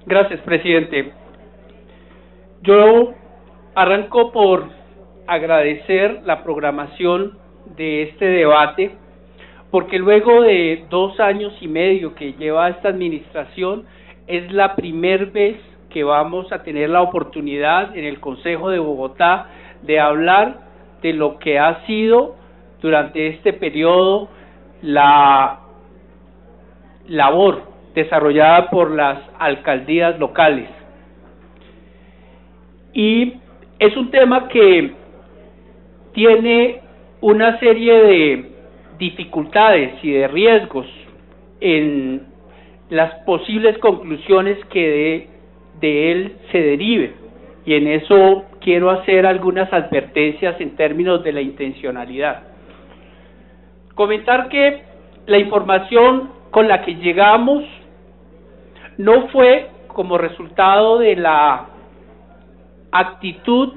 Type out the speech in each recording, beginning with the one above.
Gracias, presidente. Yo arranco por agradecer la programación de este debate, porque luego de 2 años y medio que lleva esta administración, es la primera vez que vamos a tener la oportunidad en el Consejo de Bogotá de hablar de lo que ha sido durante este periodo la labor desarrollada por las alcaldías locales. Y es un tema que tiene una serie de dificultades y de riesgos en las posibles conclusiones que de él se derive, y en eso quiero hacer algunas advertencias en términos de la intencionalidad. Comentar que la información con la que llegamos no fue como resultado de la actitud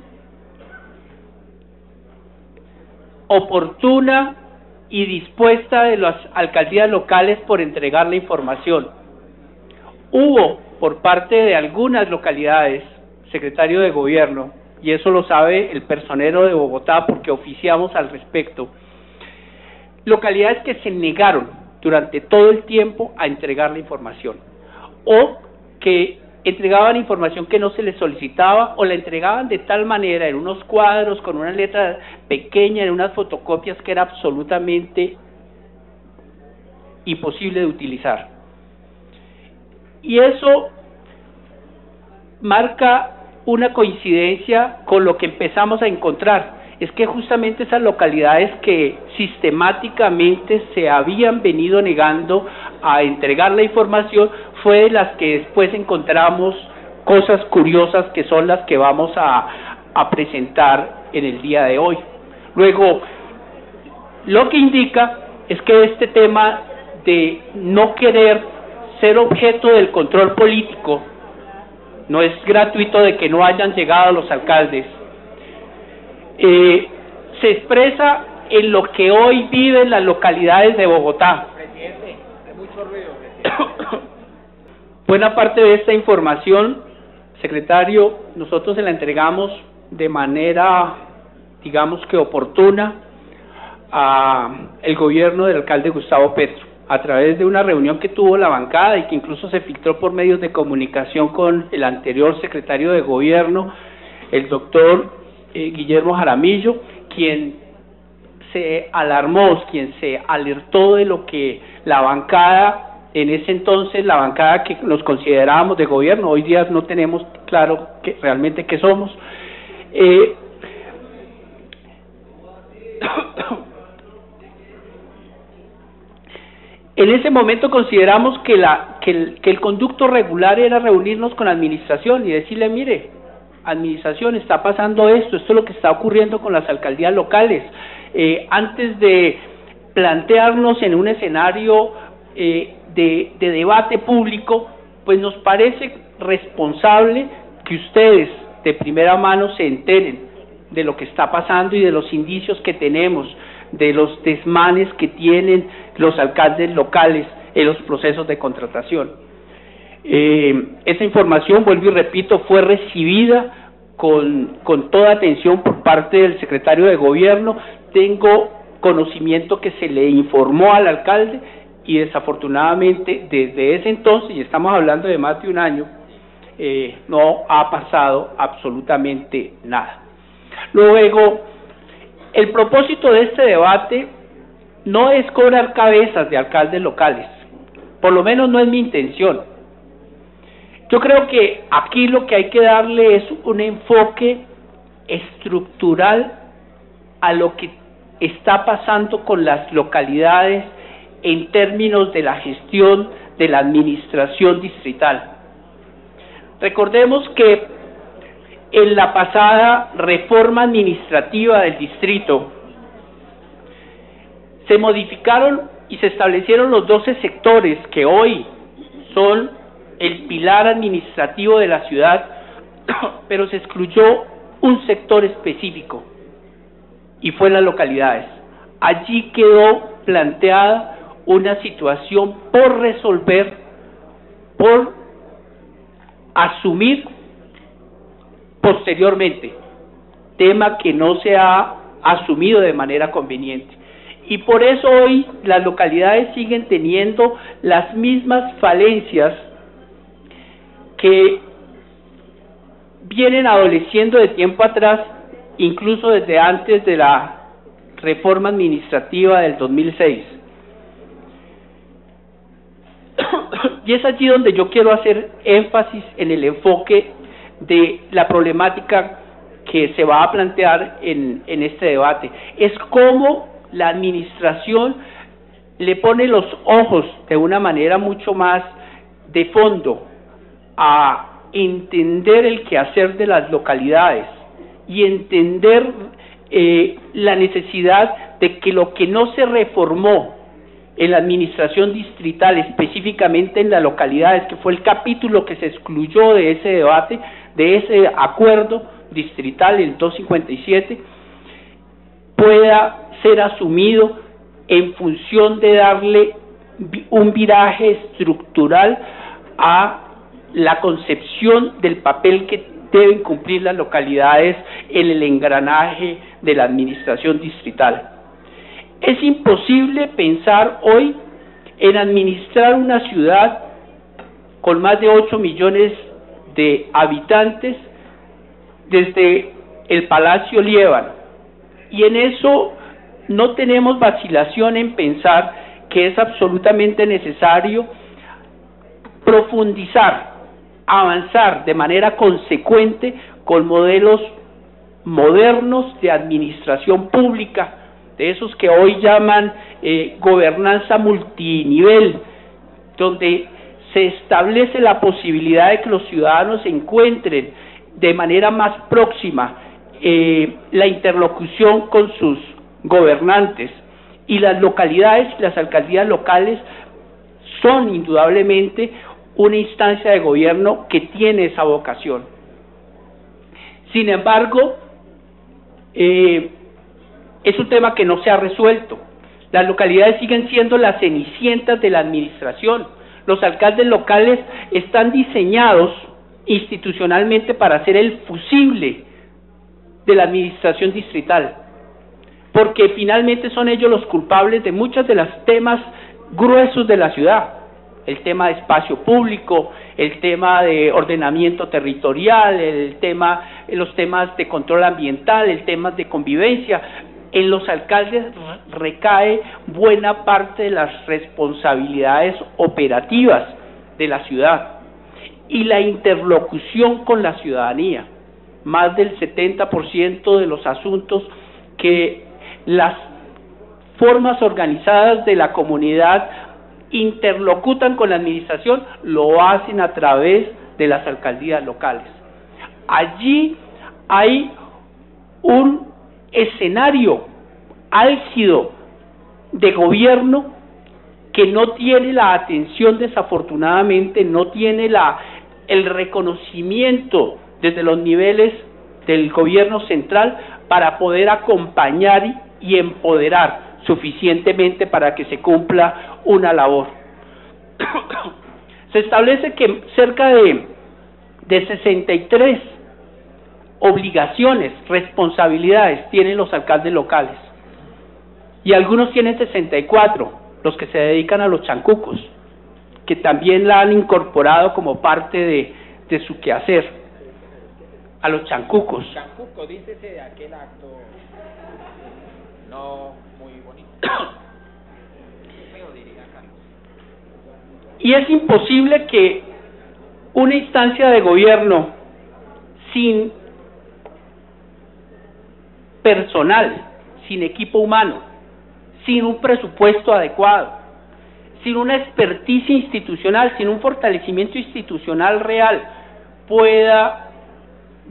oportuna y dispuesta de las alcaldías locales por entregar la información. Hubo por parte de algunas localidades, secretario de Gobierno, y eso lo sabe el personero de Bogotá porque oficiamos al respecto, localidades que se negaron durante todo el tiempo a entregar la información, o que entregaban información que no se les solicitaba, o la entregaban de tal manera en unos cuadros con una letra pequeña, en unas fotocopias que era absolutamente imposible de utilizar. Y eso marca una coincidencia con lo que empezamos a encontrar. Es que justamente esas localidades que sistemáticamente se habían venido negando a entregar la información fue de las que después encontramos cosas curiosas que son las que vamos a presentar en el día de hoy. Luego, lo que indica es que este tema de no querer ser objeto del control político no es gratuito, de que no hayan llegado los alcaldes. Se expresa en lo que hoy viven las localidades de Bogotá. Presidente, hay mucho ruido. Buena parte de esta información, secretario, nosotros se la entregamos de manera, digamos que oportuna, al gobierno del alcalde Gustavo Petro, a través de una reunión que tuvo la bancada y que incluso se filtró por medios de comunicación con el anterior secretario de Gobierno, el doctor Guillermo Jaramillo, quien se alarmó, quien se alertó de lo que la bancada, en ese entonces la bancada que nos considerábamos de gobierno, hoy día no tenemos claro realmente qué somos, en ese momento consideramos que el conducto regular era reunirnos con la administración y decirle: mire, administración, está pasando esto es lo que está ocurriendo con las alcaldías locales. Antes de plantearnos en un escenario de debate público, pues nos parece responsable que ustedes de primera mano se enteren de lo que está pasando y de los indicios que tenemos, de los desmanes que tienen los alcaldes locales en los procesos de contratación. Esa información, vuelvo y repito, fue recibida con toda atención por parte del secretario de Gobierno. Tengo conocimiento que se le informó al alcalde y desafortunadamente desde ese entonces, y estamos hablando de más de un año, no ha pasado absolutamente nada. Luego, el propósito de este debate no es cobrar cabezas de alcaldes locales, por lo menos no es mi intención. Yo creo que aquí lo que hay que darle es un enfoque estructural a lo que está pasando con las localidades en términos de la gestión de la administración distrital. Recordemos que en la pasada reforma administrativa del distrito se modificaron y se establecieron los 12 sectores que hoy son el pilar administrativo de la ciudad, pero se excluyó un sector específico y fue las localidades. Allí quedó planteada una situación por resolver, por asumir posteriormente, tema que no se ha asumido de manera conveniente. Y por eso hoy las localidades siguen teniendo las mismas falencias que vienen adoleciendo de tiempo atrás, incluso desde antes de la reforma administrativa del 2006. Y es allí donde yo quiero hacer énfasis en el enfoque de la problemática que se va a plantear en este debate. Es cómo la administración le pone los ojos de una manera mucho más de fondo a entender el quehacer de las localidades y entender la necesidad de que lo que no se reformó en la administración distrital, específicamente en las localidades, que fue el capítulo que se excluyó de ese debate, de ese acuerdo distrital, el 257, pueda ser asumido en función de darle un viraje estructural a la concepción del papel que deben cumplir las localidades en el engranaje de la administración distrital. Es imposible pensar hoy en administrar una ciudad con más de 8 millones de habitantes desde el Palacio Líbano, y en eso no tenemos vacilación en pensar que es absolutamente necesario profundizar, avanzar de manera consecuente con modelos modernos de administración pública, de esos que hoy llaman gobernanza multinivel, donde se establece la posibilidad de que los ciudadanos encuentren de manera más próxima la interlocución con sus gobernantes, y las localidades, las alcaldías locales son indudablemente una instancia de gobierno que tiene esa vocación. Sin embargo, es un tema que no se ha resuelto. Las localidades siguen siendo las cenicientas de la administración. Los alcaldes locales están diseñados institucionalmente para ser el fusible de la administración distrital, porque finalmente son ellos los culpables de muchos de los temas gruesos de la ciudad: el tema de espacio público, el tema de ordenamiento territorial, los temas de control ambiental, el tema de convivencia. En los alcaldes recae buena parte de las responsabilidades operativas de la ciudad y la interlocución con la ciudadanía. Más del 70% de los asuntos que las formas organizadas de la comunidad interlocutan con la administración lo hacen a través de las alcaldías locales. Allí hay un escenario álgido de gobierno que no tiene la atención, desafortunadamente, no tiene el reconocimiento desde los niveles del gobierno central para poder acompañar y empoderar suficientemente para que se cumpla una labor. Se establece que cerca de 63 obligaciones, responsabilidades tienen los alcaldes locales, y algunos tienen 64, los que se dedican a los chancucos, que también la han incorporado como parte de su quehacer, a los chancucos. Chancuco, dícese de aquel acto no muy bonito. Y es imposible que una instancia de gobierno sin personal, sin equipo humano, sin un presupuesto adecuado, sin una experticia institucional, sin un fortalecimiento institucional real, pueda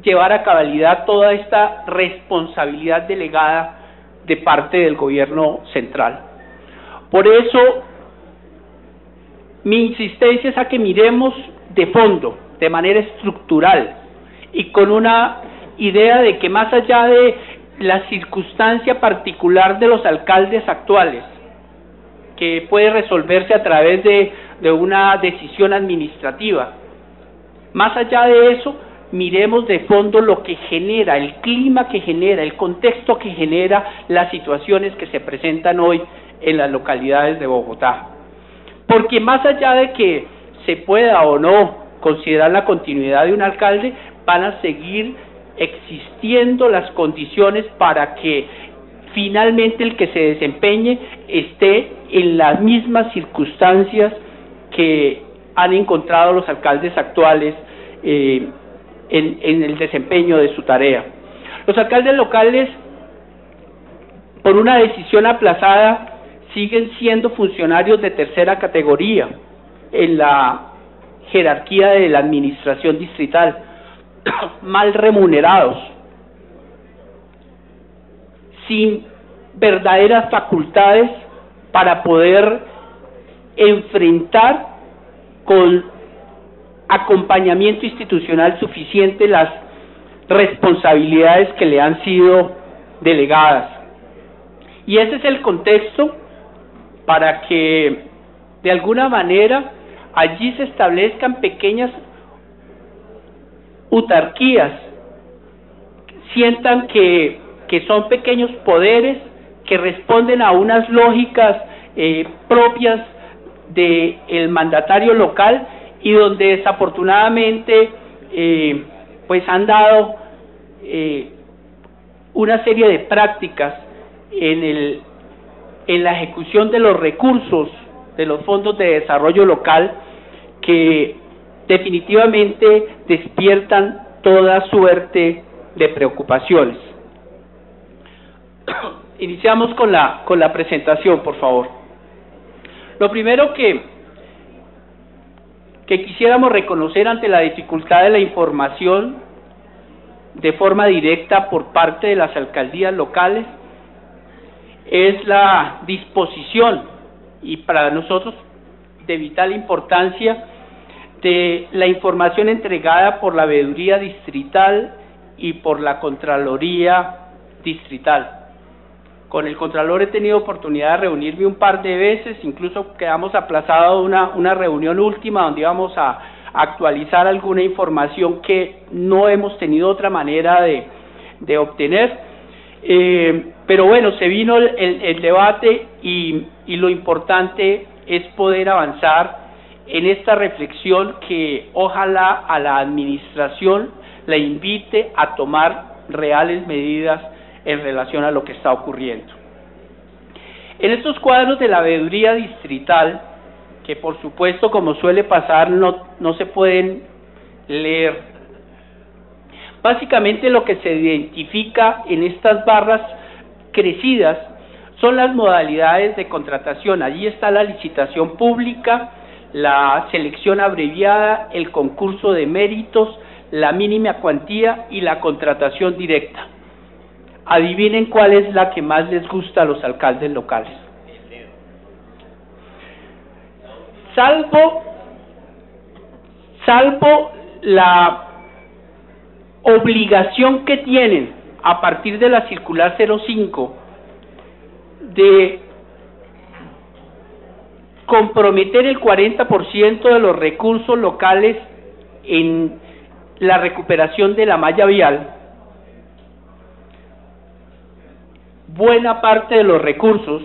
llevar a cabalidad toda esta responsabilidad delegada de parte del gobierno central. Por eso, mi insistencia es a que miremos de fondo, de manera estructural, y con una idea de que más allá de la circunstancia particular de los alcaldes actuales, que puede resolverse a través de una decisión administrativa, Más allá de eso, miremos de fondo lo que genera, el clima que genera, el contexto que genera las situaciones que se presentan hoy en las localidades de Bogotá. Porque más allá de que se pueda o no considerar la continuidad de un alcalde, van a seguir existiendo las condiciones para que finalmente el que se desempeñe esté en las mismas circunstancias que han encontrado los alcaldes actuales en el desempeño de su tarea. Los alcaldes locales, por una decisión aplazada, siguen siendo funcionarios de tercera categoría en la jerarquía de la administración distrital, mal remunerados, sin verdaderas facultades para poder enfrentar con acompañamiento institucional suficiente las responsabilidades que le han sido delegadas. Y ese es el contexto para que de alguna manera allí se establezcan pequeñas autarquías, sientan que son pequeños poderes que responden a unas lógicas propias del mandatario local y donde desafortunadamente pues han dado una serie de prácticas en la ejecución de los recursos de los fondos de desarrollo local que definitivamente despiertan toda suerte de preocupaciones. Iniciamos con la presentación, por favor. Lo primero que quisiéramos reconocer ante la dificultad de la información de forma directa por parte de las alcaldías locales es la disposición, y para nosotros de vital importancia, de la información entregada por la Veeduría Distrital y por la Contraloría Distrital. Con el Contralor he tenido oportunidad de reunirme un par de veces, incluso quedamos aplazado una reunión última donde íbamos a actualizar alguna información que no hemos tenido otra manera de obtener. Pero bueno, se vino el debate y lo importante es poder avanzar en esta reflexión que ojalá a la administración la invite a tomar reales medidas en relación a lo que está ocurriendo. En estos cuadros de la Veeduría Distrital, que por supuesto, como suele pasar, no se pueden leer, básicamente lo que se identifica en estas barras crecidas son las modalidades de contratación. Allí está la licitación pública, la selección abreviada, el concurso de méritos, la mínima cuantía y la contratación directa. Adivinen cuál es la que más les gusta a los alcaldes locales. Salvo la obligación que tienen a partir de la circular 05 de comprometer el 40% de los recursos locales en la recuperación de la malla vial, buena parte de los recursos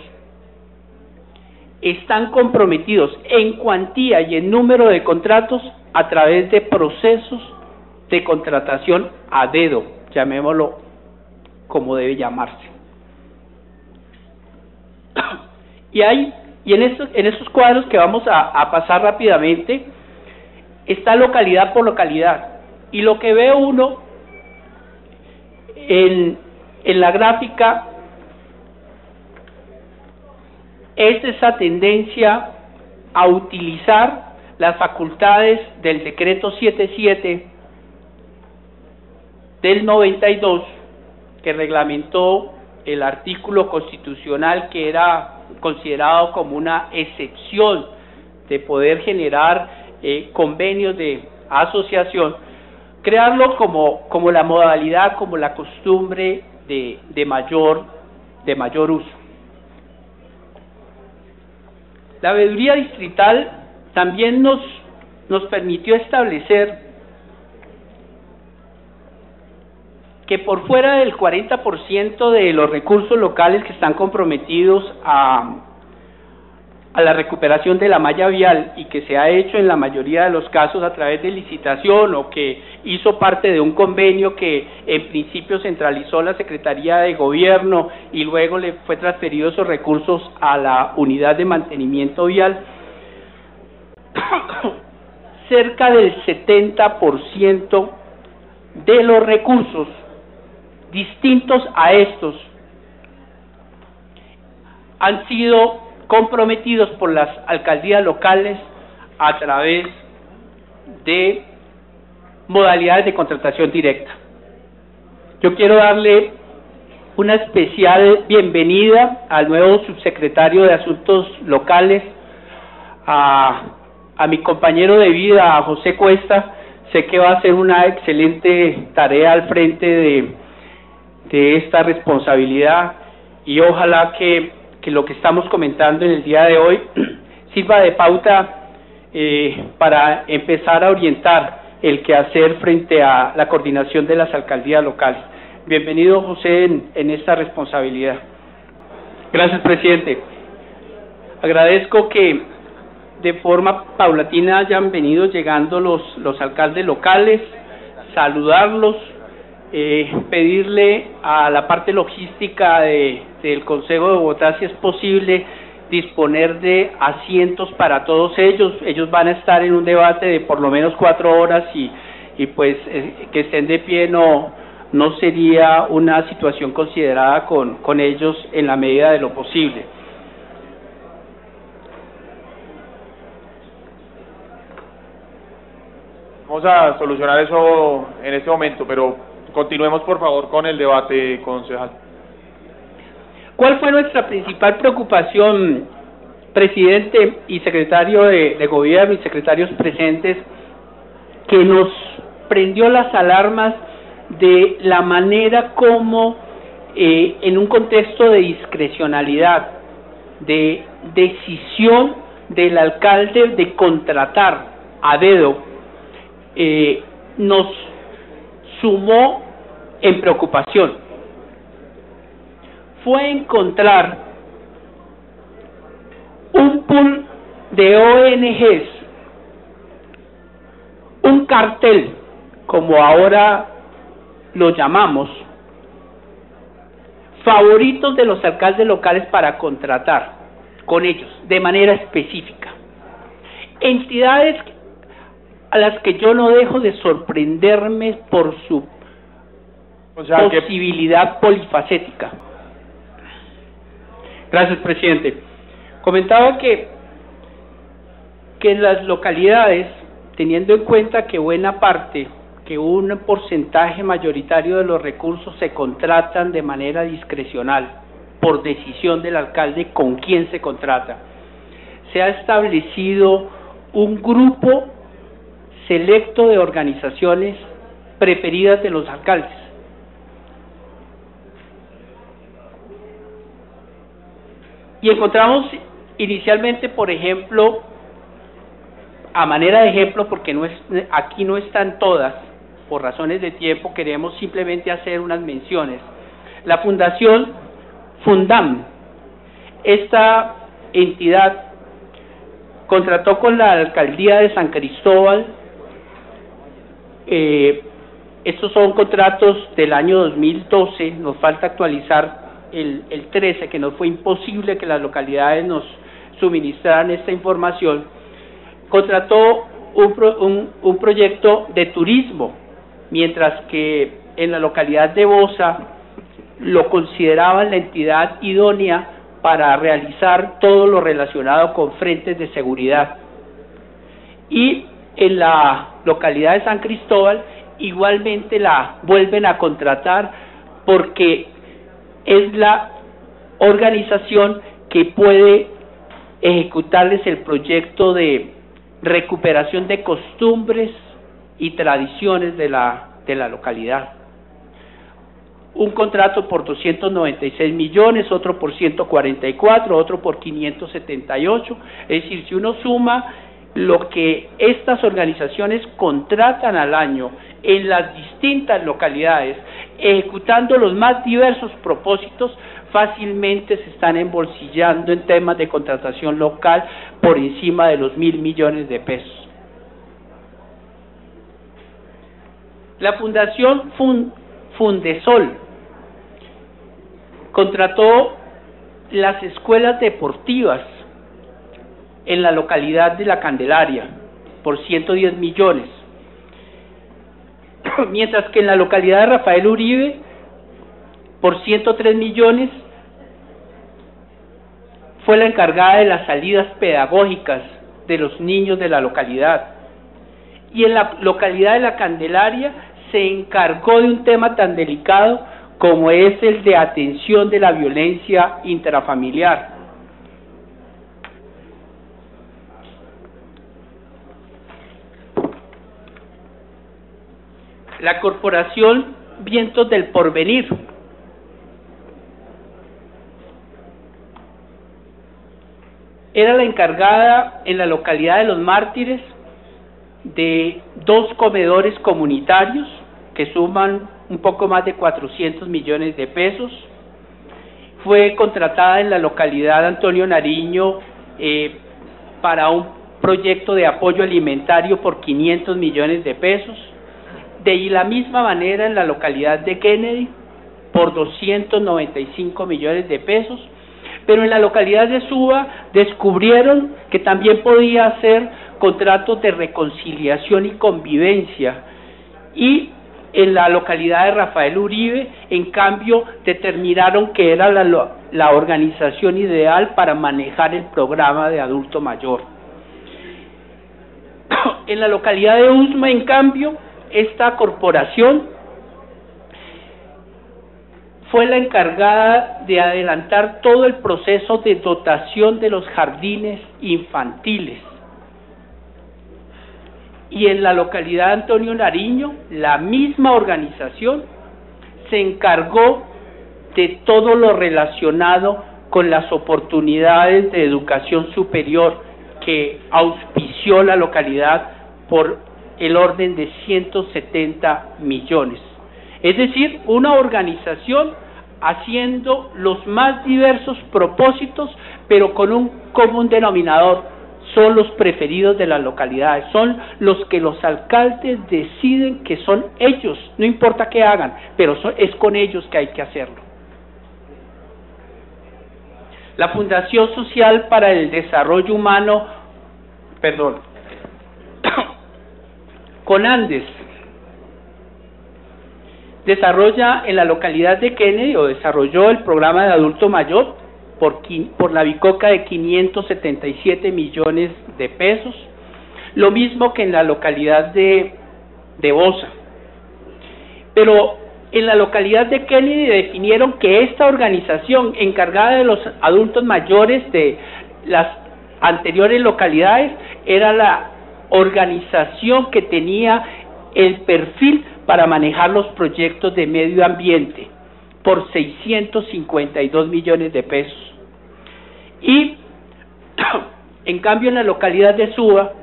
están comprometidos en cuantía y en número de contratos a través de procesos de contratación a dedo, llamémoslo como debe llamarse. Y en estos cuadros que vamos a pasar rápidamente, está localidad por localidad. Y lo que ve uno en la gráfica es esa tendencia a utilizar las facultades del decreto 77 del 92, que reglamentó el artículo constitucional que era considerado como una excepción de poder generar convenios de asociación, crearlo como la modalidad, como la costumbre de mayor uso. La Veeduría Distrital también nos permitió establecer que por fuera del 40% de los recursos locales que están comprometidos a la recuperación de la malla vial y que se ha hecho en la mayoría de los casos a través de licitación o que hizo parte de un convenio que en principio centralizó la Secretaría de Gobierno y luego le fue transferido esos recursos a la unidad de mantenimiento vial, cerca del 70% de los recursos distintos a estos han sido comprometidos por las alcaldías locales a través de modalidades de contratación directa. Yo quiero darle una especial bienvenida al nuevo subsecretario de Asuntos Locales, a mi compañero de vida, a José Cuesta. Sé que va a hacer una excelente tarea al frente de esta responsabilidad y ojalá que lo que estamos comentando en el día de hoy sirva de pauta para empezar a orientar el quehacer frente a la coordinación de las alcaldías locales. Bienvenido, José, en esta responsabilidad. Gracias, presidente. Agradezco que de forma paulatina hayan venido llegando los alcaldes locales, saludarlos, pedirle a la parte logística del Consejo de Bogotá, si es posible, disponer de asientos para todos ellos. Ellos van a estar en un debate de por lo menos 4 horas y pues que estén de pie no sería una situación considerada con ellos en la medida de lo posible. Vamos a solucionar eso en este momento, pero continuemos por favor con el debate, concejal. ¿Cuál fue nuestra principal preocupación, presidente y secretario de gobierno y secretarios presentes, que nos prendió las alarmas de la manera como en un contexto de discrecionalidad, de decisión del alcalde de contratar a dedo, nos sumó en preocupación? Fue encontrar un pool de ONGs, un cartel, como ahora lo llamamos, favoritos de los alcaldes locales para contratar con ellos de manera específica. Entidades a las que yo no dejo de sorprenderme por su posibilidad polifacética. Gracias, presidente. Comentaba que en las localidades, teniendo en cuenta que buena parte, que un porcentaje mayoritario de los recursos se contratan de manera discrecional, por decisión del alcalde con quién se contrata, se ha establecido un grupo selecto de organizaciones preferidas de los alcaldes. Y encontramos inicialmente, por ejemplo, a manera de ejemplo, porque aquí no están todas, por razones de tiempo, queremos simplemente hacer unas menciones. La Fundación Fundam, esta entidad contrató con la alcaldía de San Cristóbal. Estos son contratos del año 2012, nos falta actualizar el 13, que nos fue imposible que las localidades nos suministraran esta información. Contrató un proyecto de turismo, mientras que en la localidad de Bosa lo consideraban la entidad idónea para realizar todo lo relacionado con frentes de seguridad. Y en la localidad de San Cristóbal igualmente la vuelven a contratar porque es la organización que puede ejecutarles el proyecto de recuperación de costumbres y tradiciones de la localidad. Un contrato por 296 millones, otro por 144, otro por 578, es decir, si uno suma lo que estas organizaciones contratan al año en las distintas localidades, ejecutando los más diversos propósitos, fácilmente se están embolsillando en temas de contratación local por encima de los 1.000 millones de pesos. La Fundación Fundesol contrató las escuelas deportivas en la localidad de La Candelaria por 110 millones, mientras que en la localidad de Rafael Uribe por 103 millones fue la encargada de las salidas pedagógicas de los niños de la localidad. Y en la localidad de La Candelaria se encargó de un tema tan delicado como es el de atención de la violencia intrafamiliar. La Corporación Vientos del Porvenir era la encargada en la localidad de Los Mártires de 2 comedores comunitarios que suman un poco más de 400 millones de pesos. Fue contratada en la localidad de Antonio Nariño para un proyecto de apoyo alimentario por 500 millones de pesos. De la misma manera en la localidad de Kennedy por 295 millones de pesos. Pero en la localidad de Suba descubrieron que también podía hacer contratos de reconciliación y convivencia, y en la localidad de Rafael Uribe, en cambio, determinaron que era la organización ideal para manejar el programa de adulto mayor. En la localidad de Usma, en cambio, esta corporación fue la encargada de adelantar todo el proceso de dotación de los jardines infantiles. Y en la localidad de Antonio Nariño, la misma organización se encargó de todo lo relacionado con las oportunidades de educación superior que auspició la localidad por el orden de 170 millones. Es decir, una organización haciendo los más diversos propósitos, pero con un común denominador: son los preferidos de las localidades, son los que los alcaldes deciden que son ellos, no importa qué hagan, pero es con ellos que hay que hacerlo. La Fundación Social para el Desarrollo Humano, Conandes, desarrolla en la localidad de Kennedy, o desarrolló el programa de adulto mayor por la bicoca de 577 millones de pesos, lo mismo que en la localidad de Bosa. Pero en la localidad de Kennedy definieron que esta organización encargada de los adultos mayores de las anteriores localidades era la organización que tenía el perfil para manejar los proyectos de medio ambiente por 652 millones de pesos. Y en cambio en la localidad de Suba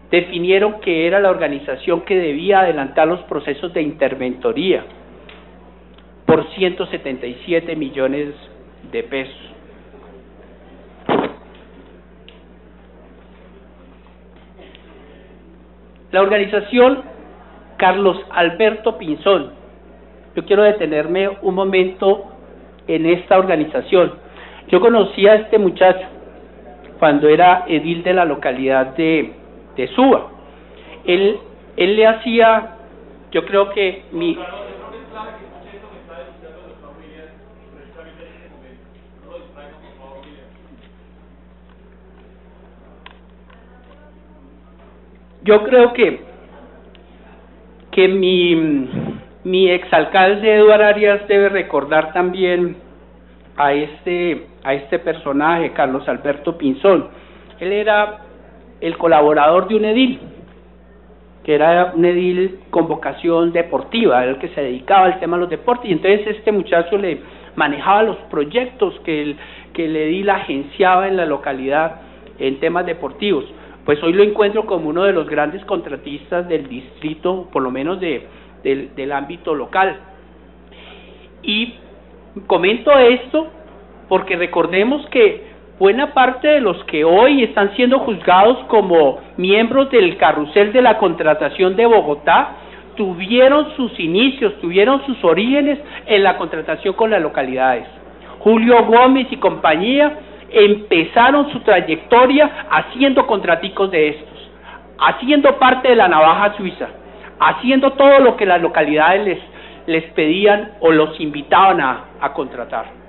definieron que era la organización que debía adelantar los procesos de interventoría por 177 millones de pesos. La organización Carlos Alberto Pinzón. Yo quiero detenerme un momento en esta organización. Yo conocí a este muchacho cuando era edil de la localidad de Suba. Él le hacía, yo creo que yo creo que mi exalcalde Eduardo Arias debe recordar también a este personaje, Carlos Alberto Pinzón. Él era el colaborador de un edil, que era un edil con vocación deportiva, el que se dedicaba al tema de los deportes, y entonces este muchacho le manejaba los proyectos que el edil agenciaba en la localidad en temas deportivos. Pues hoy lo encuentro como uno de los grandes contratistas del distrito, por lo menos del ámbito local. Y comento esto porque recordemos que buena parte de los que hoy están siendo juzgados como miembros del carrusel de la contratación de Bogotá tuvieron sus inicios, tuvieron sus orígenes en la contratación con las localidades. Julio Gómez y compañía empezaron su trayectoria haciendo contraticos de estos, haciendo parte de la navaja suiza, haciendo todo lo que las localidades les pedían o los invitaban a contratar.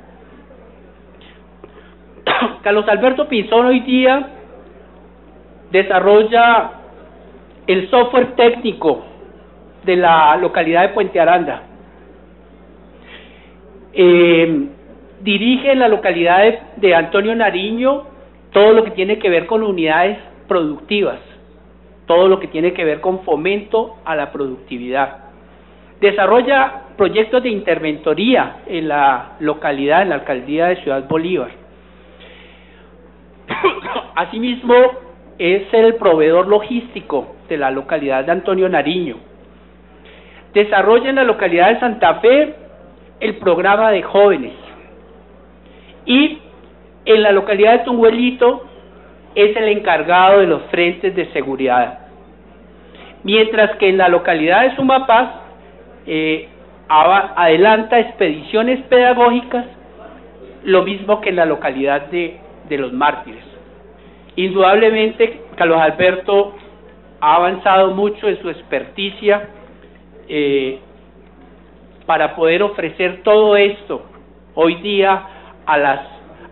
Carlos Alberto Pinzón hoy día desarrolla el software técnico de la localidad de Puente Aranda. Dirige en la localidad de Antonio Nariño todo lo que tiene que ver con unidades productivas, todo lo que tiene que ver con fomento a la productividad. Desarrolla proyectos de interventoría en la localidad, en la alcaldía de Ciudad Bolívar. Asimismo, es el proveedor logístico de la localidad de Antonio Nariño. Desarrolla en la localidad de Santa Fe el programa de jóvenes. Y en la localidad de Tunguelito es el encargado de los frentes de seguridad. Mientras que en la localidad de Sumapaz adelanta expediciones pedagógicas, lo mismo que en la localidad de los Mártires. Indudablemente, Carlos Alberto ha avanzado mucho en su experticia para poder ofrecer todo esto hoy día a las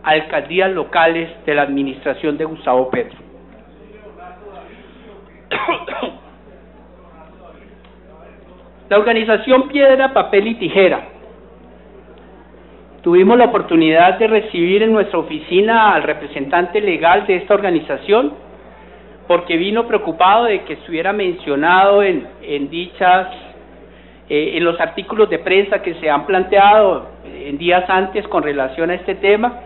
alcaldías locales de la administración de Gustavo Petro. La organización Piedra, Papel y Tijera. Tuvimos la oportunidad de recibir en nuestra oficina al representante legal de esta organización, porque vino preocupado de que estuviera mencionado en los artículos de prensa que se han planteado en días antes con relación a este tema.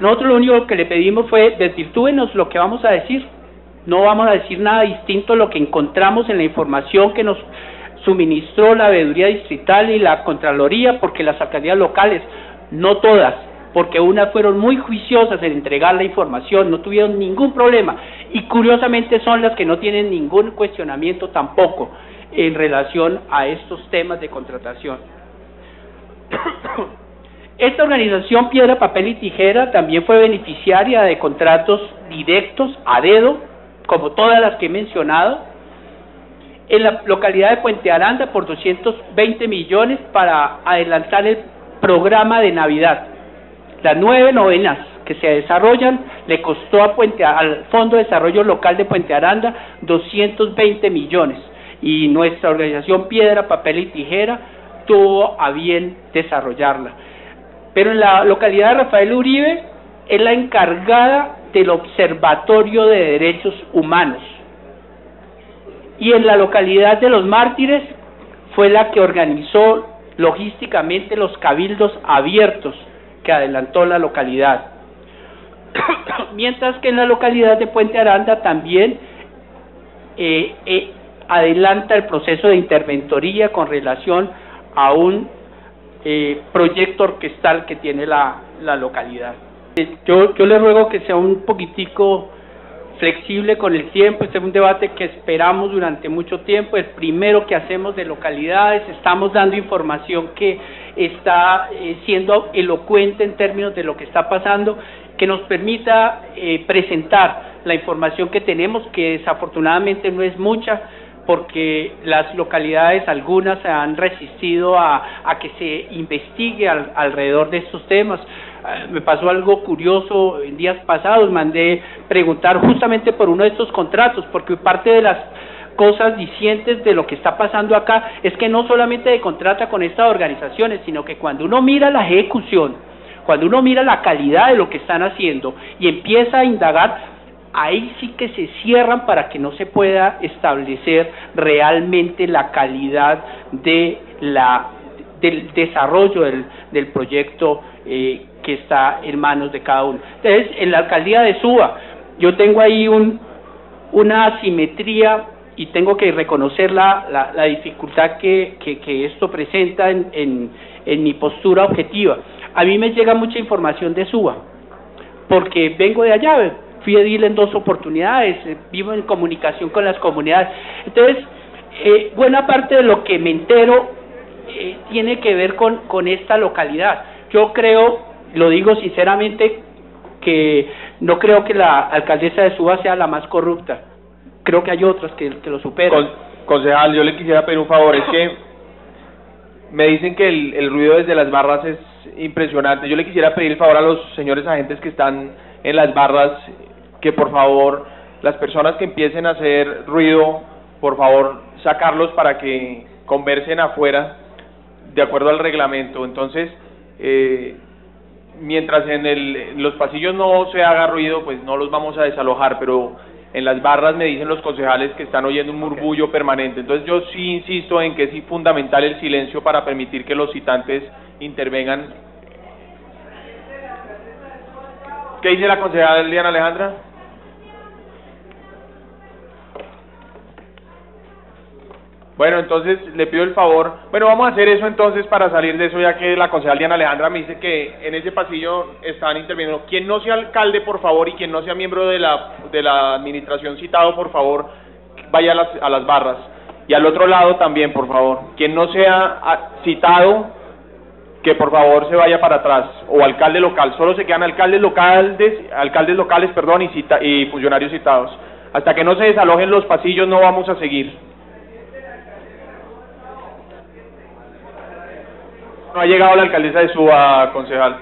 Nosotros lo único que le pedimos fue desvirtúenos lo que vamos a decir. No vamos a decir nada distinto a lo que encontramos en la información que nos suministró la Veeduría Distrital y la Contraloría, porque las alcaldías locales, no todas, porque unas fueron muy juiciosas en entregar la información, no tuvieron ningún problema, y curiosamente son las que no tienen ningún cuestionamiento tampoco en relación a estos temas de contratación. Esta organización Piedra, Papel y Tijera también fue beneficiaria de contratos directos a dedo, como todas las que he mencionado, en la localidad de Puente Aranda por 220 millones para adelantar el programa de Navidad. Las 9 novenas que se desarrollan le costó al Fondo de Desarrollo Local de Puente Aranda 220 millones y nuestra organización Piedra, Papel y Tijera tuvo a bien desarrollarla. Pero en la localidad de Rafael Uribe es la encargada del Observatorio de Derechos Humanos. Y en la localidad de los Mártires fue la que organizó logísticamente los cabildos abiertos que adelantó la localidad. Mientras que en la localidad de Puente Aranda también adelanta el proceso de interventoría con relación a un proyecto orquestal que tiene la localidad. Yo le ruego que sea un poquitico flexible con el tiempo. Este es un debate que esperamos durante mucho tiempo, el primero que hacemos de localidades, estamos dando información que está siendo elocuente en términos de lo que está pasando, que nos permita presentar la información que tenemos, que desafortunadamente no es mucha, porque las localidades, algunas se han resistido a que se investigue alrededor de estos temas. Me pasó algo curioso en días pasados, mandé preguntar justamente por uno de estos contratos, porque parte de las cosas dicientes de lo que está pasando acá es que no solamente se contrata con estas organizaciones, sino que cuando uno mira la ejecución, cuando uno mira la calidad de lo que están haciendo y empieza a indagar, ahí sí que se cierran para que no se pueda establecer realmente la calidad del desarrollo del proyecto que está en manos de cada uno. Entonces, en la alcaldía de Suba, yo tengo ahí una asimetría y tengo que reconocer la dificultad que esto presenta en mi postura objetiva. A mí me llega mucha información de Suba, porque vengo de allá, fui edil en 2 oportunidades, vivo en comunicación con las comunidades. Entonces, buena parte de lo que me entero tiene que ver con esta localidad. Yo creo, lo digo sinceramente, que no creo que la alcaldesa de Suba sea la más corrupta. Creo que hay otras que lo superan. Concejal, yo le quisiera pedir un favor, es que me dicen que el ruido desde las barras es impresionante. Yo le quisiera pedir el favor a los señores agentes que están en las barras, que por favor, las personas que empiecen a hacer ruido, por favor, sacarlos para que conversen afuera, de acuerdo al reglamento. Entonces, mientras en los pasillos no se haga ruido, pues no los vamos a desalojar, pero en las barras me dicen los concejales que están oyendo un murmullo permanente. Entonces yo sí insisto en que es fundamental el silencio para permitir que los citantes intervengan. ¿Qué dice la concejal Diana Alejandra? Bueno, entonces le pido el favor. Bueno, vamos a hacer eso entonces para salir de eso, ya que la concejal Diana Alejandra me dice que en ese pasillo están interviniendo. Quien no sea alcalde, por favor, y quien no sea miembro de la administración citado, por favor, vaya a las barras. Y al otro lado también, por favor. Quien no sea citado, que por favor se vaya para atrás. O alcalde local. Solo se quedan alcaldes locales, y funcionarios citados. Hasta que no se desalojen los pasillos no vamos a seguir. No ha llegado la alcaldesa de Suba, concejal.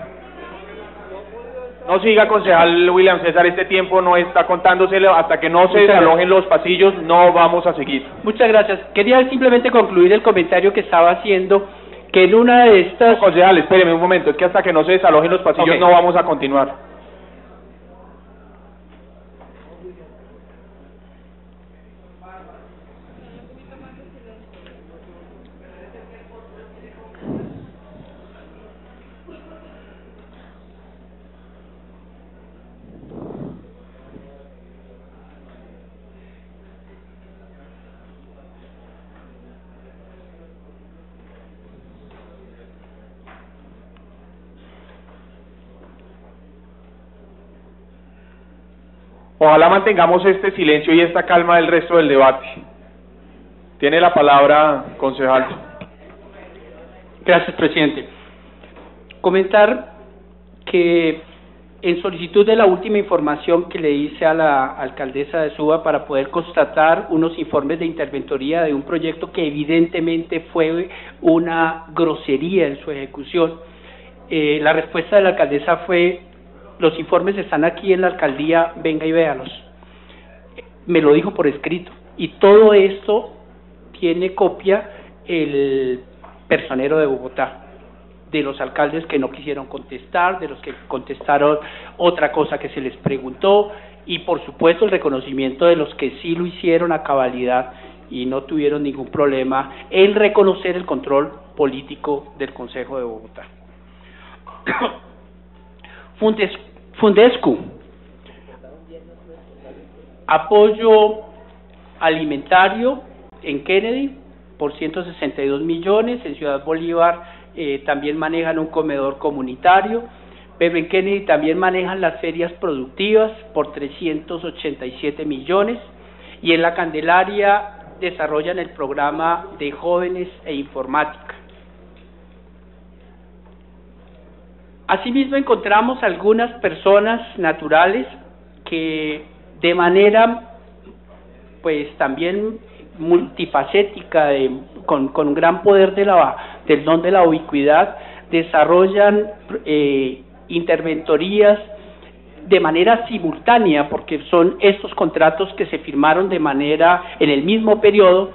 No siga, concejal William César, este tiempo no está contándose, hasta que no se desalojen los pasillos, no vamos a seguir. Muchas gracias. Quería simplemente concluir el comentario que estaba haciendo, que en una de estas... No, concejal, espéreme un momento, es que hasta que no se desalojen los pasillos no vamos a continuar. Ojalá mantengamos este silencio y esta calma del resto del debate. Tiene la palabra, concejal. Gracias, presidente. Comentar que en solicitud de la última información que le hice a la alcaldesa de Suba para poder constatar unos informes de interventoría de un proyecto que evidentemente fue una grosería en su ejecución, la respuesta de la alcaldesa fue: los informes están aquí en la alcaldía, venga y véalos. Me lo dijo por escrito. Y todo esto tiene copia el personero de Bogotá, de los alcaldes que no quisieron contestar, de los que contestaron otra cosa que se les preguntó, y por supuesto el reconocimiento de los que sí lo hicieron a cabalidad y no tuvieron ningún problema en reconocer el control político del Consejo de Bogotá. Fundescu, apoyo alimentario en Kennedy por 162 millones, en Ciudad Bolívar también manejan un comedor comunitario, pero en Kennedy también manejan las ferias productivas por 387 millones, y en la Candelaria desarrollan el programa de jóvenes e informática. Asimismo encontramos algunas personas naturales que de manera pues también multifacética, con un gran poder del don de la ubicuidad, desarrollan interventorías de manera simultánea, porque son estos contratos que se firmaron de manera en el mismo periodo.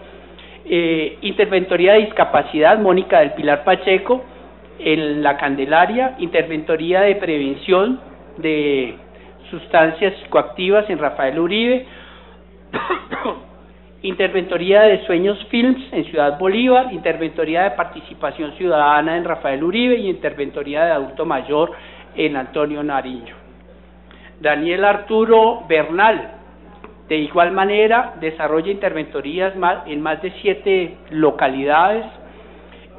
Interventoría de discapacidad, Mónica del Pilar Pacheco, en la Candelaria; interventoría de prevención de sustancias psicoactivas en Rafael Uribe; interventoría de Sueños Films en Ciudad Bolívar; interventoría de participación ciudadana en Rafael Uribe; y interventoría de adulto mayor en Antonio Nariño. Daniel Arturo Bernal, De igual manera, desarrolla interventorías en más de 7 localidades,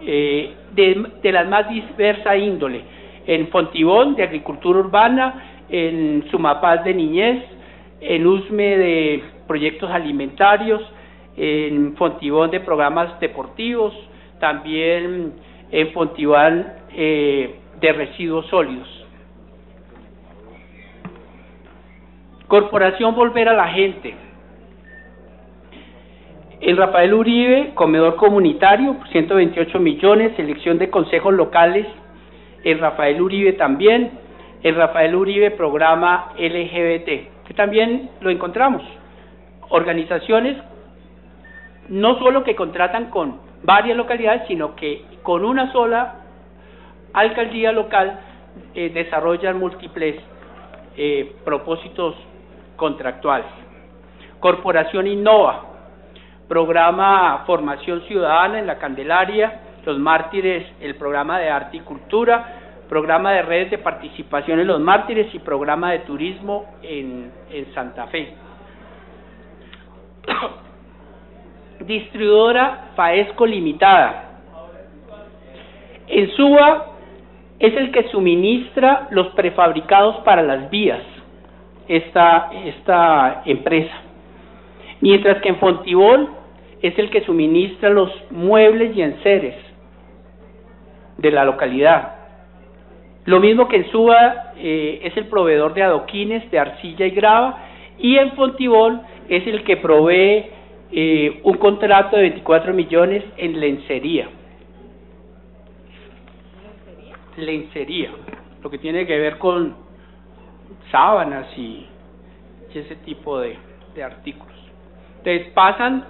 de las más diversa índole, en Fontibón de agricultura urbana, en Sumapaz de niñez, en Usme de proyectos alimentarios, en Fontibón de programas deportivos, también en Fontibón de residuos sólidos. Corporación Volver a la Gente. En Rafael Uribe, comedor comunitario, 128 millones, selección de consejos locales, en Rafael Uribe también, en Rafael Uribe programa LGBT, que también lo encontramos, organizaciones no solo que contratan con varias localidades, sino que con una sola alcaldía local desarrollan múltiples propósitos contractuales. Corporación Innova, programa Formación Ciudadana en la Candelaria, Los Mártires, el programa de Arte y Cultura, programa de redes de participación en Los Mártires y programa de turismo en Santa Fe. Distribuidora Faesco Limitada. En Suba es el que suministra los prefabricados para las vías, esta empresa, mientras que en Fontibón es el que suministra los muebles y enseres de la localidad. Lo mismo que en Suba es el proveedor de adoquines, de arcilla y grava, y en Fontibón es el que provee un contrato de 24 millones en lencería. Lencería, lo que tiene que ver con sábanas y ese tipo de artículos. Entonces pasan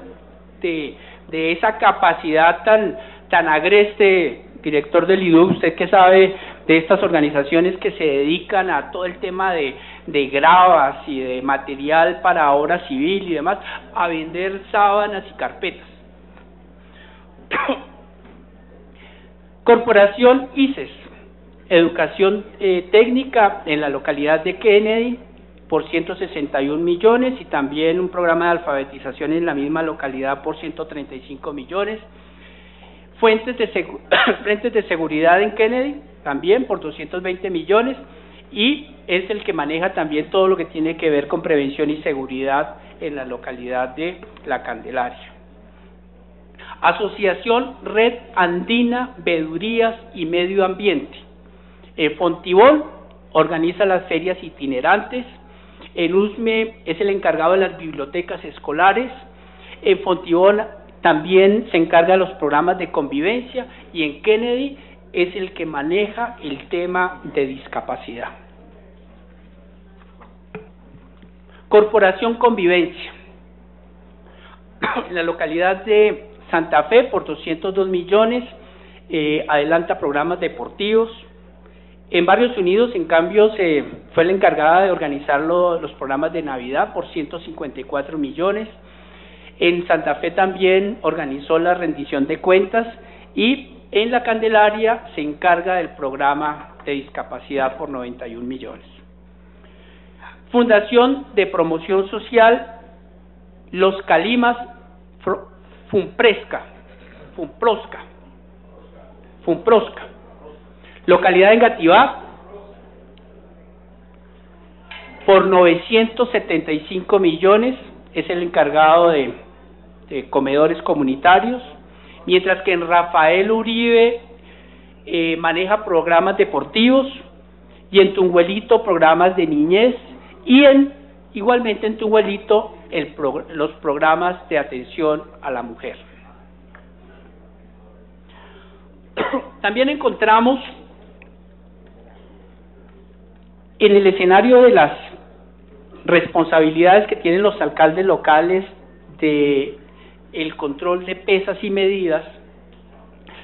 de esa capacidad tan agreste, director del IDU, usted que sabe de estas organizaciones que se dedican a todo el tema de gravas y de material para obra civil y demás, a vender sábanas y carpetas. Corporación ICES, Educación Técnica en la localidad de Kennedy, por 161 millones, y también un programa de alfabetización en la misma localidad por 135 millones. Frentes de seguridad en Kennedy, también por 220 millones, y es el que maneja también todo lo que tiene que ver con prevención y seguridad en la localidad de La Candelaria. Asociación Red Andina, Veedurías y Medio Ambiente. Fontibón organiza las ferias itinerantes, en Usme es el encargado de las bibliotecas escolares, en Fontibón también se encarga de los programas de convivencia, y en Kennedy es el que maneja el tema de discapacidad. Corporación Convivencia. En la localidad de Santa Fe, por 202 millones, adelanta programas deportivos. En Barrios Unidos, en cambio, fue la encargada de organizar los programas de Navidad por 154 millones. En Santa Fe también organizó la rendición de cuentas, y en La Candelaria se encarga del programa de discapacidad por 91 millones. Fundación de Promoción Social Los Calimas Funprosca, localidad de Engativá, por 975 millones, es el encargado de comedores comunitarios, mientras que en Rafael Uribe maneja programas deportivos, y en Tunguelito programas de niñez, y igualmente en Tunguelito los programas de atención a la mujer. También encontramos en el escenario de las responsabilidades que tienen los alcaldes locales de el control de pesas y medidas,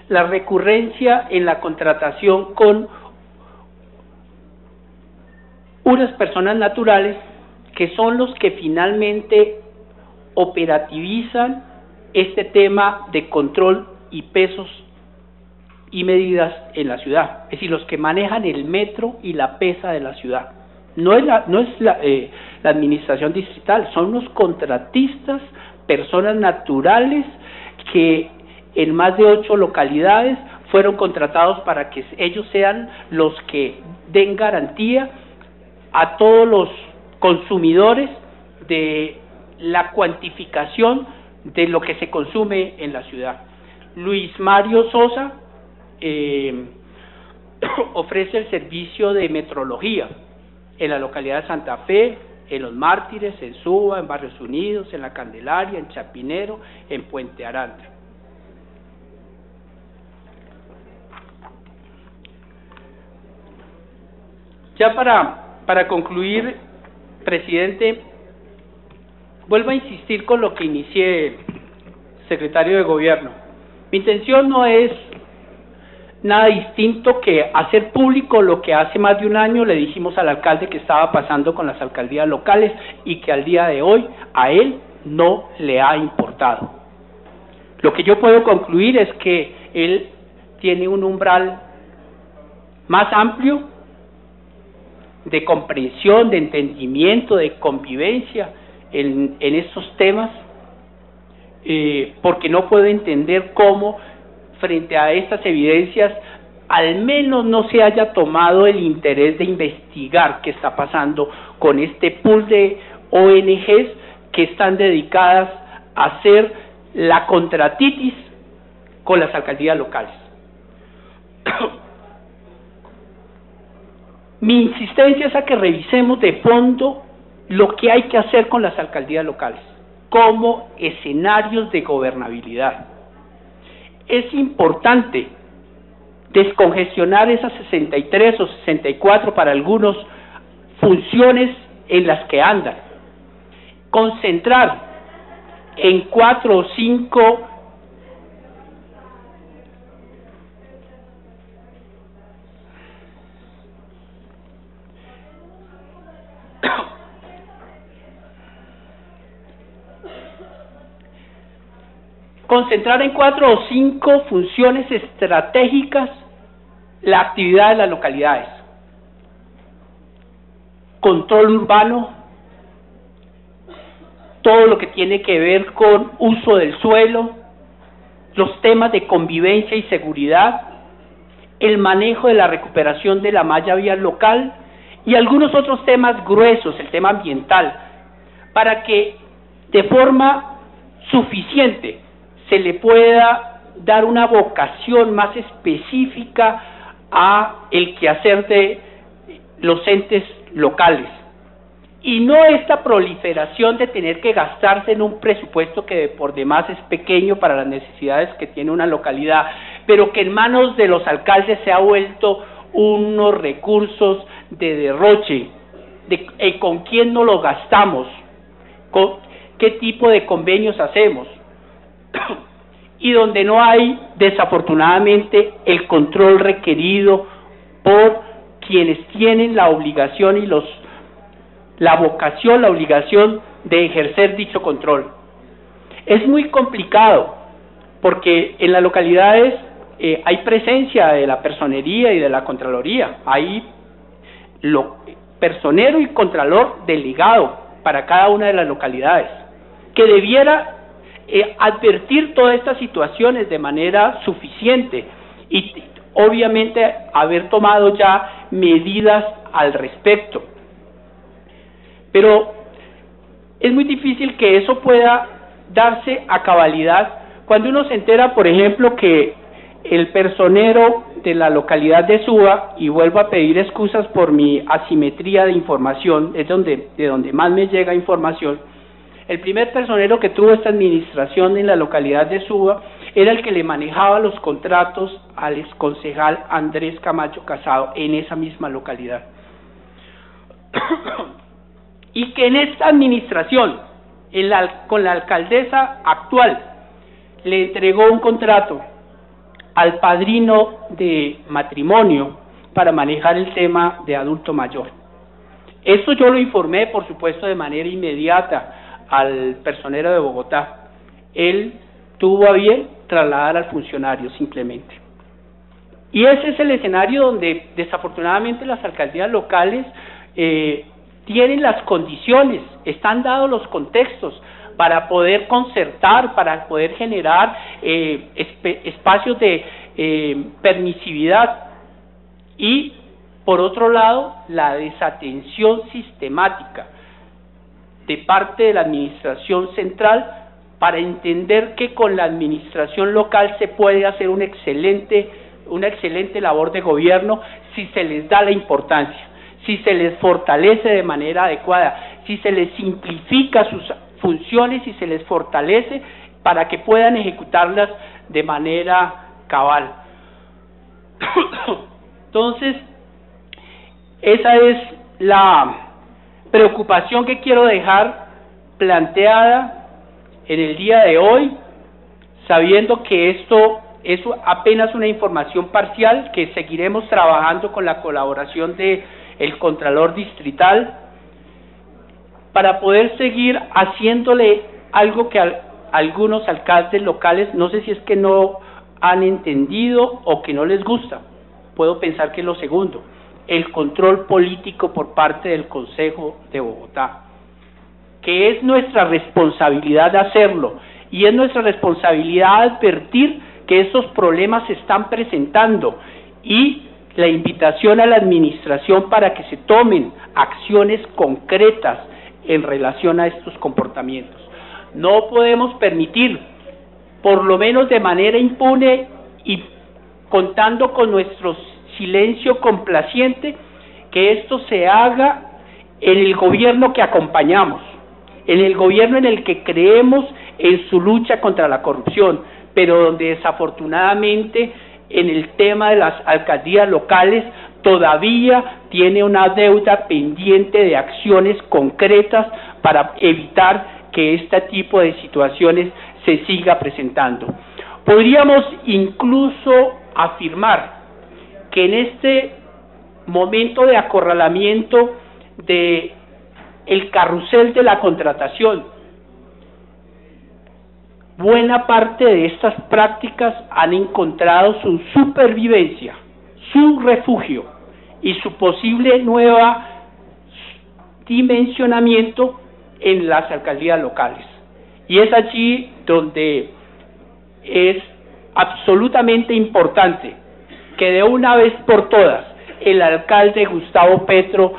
la recurrencia en la contratación con unas personas naturales que son los que finalmente operativizan este tema de control y pesos y medidas en la ciudad, es decir, los que manejan el metro y la pesa de la ciudad. No es la administración distrital, son unos contratistas, personas naturales que en más de 8 localidades fueron contratados para que ellos sean los que den garantía a todos los consumidores de la cuantificación de lo que se consume en la ciudad. Luis Mario Sosa ofrece el servicio de metrología en la localidad de Santa Fe, en Los Mártires, en Suba, en Barrios Unidos, en La Candelaria, en Chapinero, en Puente Aranda. Ya para concluir, presidente, vuelvo a insistir con lo que inicié, secretario de Gobierno. Mi intención no es nada distinto que hacer público lo que hace más de un año le dijimos al alcalde que estaba pasando con las alcaldías locales y que al día de hoy a él no le ha importado. Lo que yo puedo concluir es que él tiene un umbral más amplio de comprensión, de entendimiento, de convivencia en estos temas, porque no puedo entender cómo frente a estas evidencias al menos no se haya tomado el interés de investigar qué está pasando con este pool de ONGs que están dedicadas a hacer la contratitis con las alcaldías locales. Mi insistencia es a que revisemos de fondo lo que hay que hacer con las alcaldías locales como escenarios de gobernabilidad. Es importante descongestionar esas 63 o 64 para algunos funciones en las que andan, concentrar en 4 o 5 o 5 funciones estratégicas la actividad de las localidades: control urbano, todo lo que tiene que ver con uso del suelo, los temas de convivencia y seguridad, el manejo de la recuperación de la malla vial local y algunos otros temas gruesos, el tema ambiental, para que de forma suficiente se le pueda dar una vocación más específica a el quehacer de los entes locales, y no esta proliferación de tener que gastarse en un presupuesto que por demás es pequeño para las necesidades que tiene una localidad, pero que en manos de los alcaldes se ha vuelto unos recursos de derroche, con quién no los gastamos, con qué tipo de convenios hacemos, y donde no hay, desafortunadamente, el control requerido por quienes tienen la obligación y la vocación, la obligación de ejercer dicho control. Es muy complicado, porque en las localidades hay presencia de la personería y de la contraloría, hay personero y contralor delegado para cada una de las localidades, que debiera advertir todas estas situaciones de manera suficiente y obviamente haber tomado ya medidas al respecto. Pero es muy difícil que eso pueda darse a cabalidad cuando uno se entera, por ejemplo, que el personero de la localidad de Suba, y vuelvo a pedir excusas por mi asimetría de información, es de donde más me llega información. El primer personero que tuvo esta administración en la localidad de Suba era el que le manejaba los contratos al exconcejal Andrés Camacho Casado en esa misma localidad. Y que en esta administración, con la alcaldesa actual, le entregó un contrato al padrino de matrimonio para manejar el tema de adulto mayor. Esto yo lo informé, por supuesto, de manera inmediata al personero de Bogotá. Él tuvo a bien trasladar al funcionario simplemente. Y ese es el escenario donde desafortunadamente las alcaldías locales tienen las condiciones, están dados los contextos para poder concertar, para poder generar espacios de permisividad. Y, por otro lado, la desatención sistemática de parte de la administración central para entender que con la administración local se puede hacer una excelente labor de gobierno si se les da la importancia, si se les fortalece de manera adecuada, si se les simplifica sus funciones y se les fortalece para que puedan ejecutarlas de manera cabal. Entonces, esa es la preocupación que quiero dejar planteada en el día de hoy, sabiendo que esto es apenas una información parcial, que seguiremos trabajando con la colaboración de el Contralor Distrital para poder seguir haciéndole algo que algunos alcaldes locales, no sé si es que no han entendido o que no les gusta, puedo pensar que es lo segundo, el control político por parte del Consejo de Bogotá, que es nuestra responsabilidad hacerlo, y es nuestra responsabilidad advertir que estos problemas se están presentando, y la invitación a la administración para que se tomen acciones concretas en relación a estos comportamientos. No podemos permitir, por lo menos de manera impune y contando con nuestro silencio complaciente, que esto se haga en el gobierno que acompañamos, en el gobierno en el que creemos en su lucha contra la corrupción, pero donde desafortunadamente en el tema de las alcaldías locales todavía tiene una deuda pendiente de acciones concretas para evitar que este tipo de situaciones se siga presentando. Podríamos incluso afirmar que en este momento de acorralamiento de el carrusel de la contratación, buena parte de estas prácticas han encontrado su supervivencia, su refugio y su posible nueva dimensionamiento en las alcaldías locales. Y es allí donde es absolutamente importante que de una vez por todas el alcalde Gustavo Petro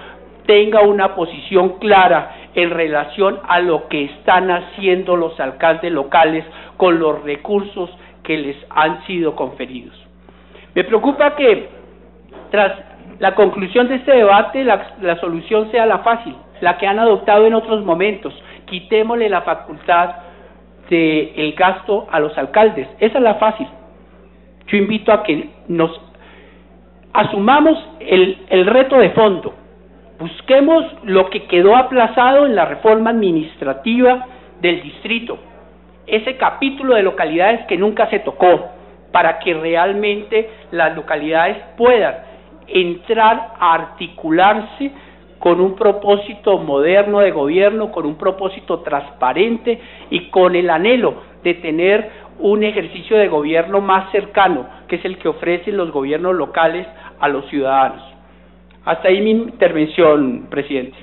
tenga una posición clara en relación a lo que están haciendo los alcaldes locales con los recursos que les han sido conferidos. Me preocupa que tras la conclusión de este debate la solución sea la fácil, la que han adoptado en otros momentos: quitémosle la facultad del gasto a los alcaldes. Esa es la fácil. Yo invito a que nos asumamos el reto de fondo. Busquemos lo que quedó aplazado en la reforma administrativa del distrito, ese capítulo de localidades que nunca se tocó, para que realmente las localidades puedan entrar a articularse con un propósito moderno de gobierno, con un propósito transparente y con el anhelo de tener un ejercicio de gobierno más cercano, que es el que ofrecen los gobiernos locales a los ciudadanos. Hasta ahí mi intervención, presidente.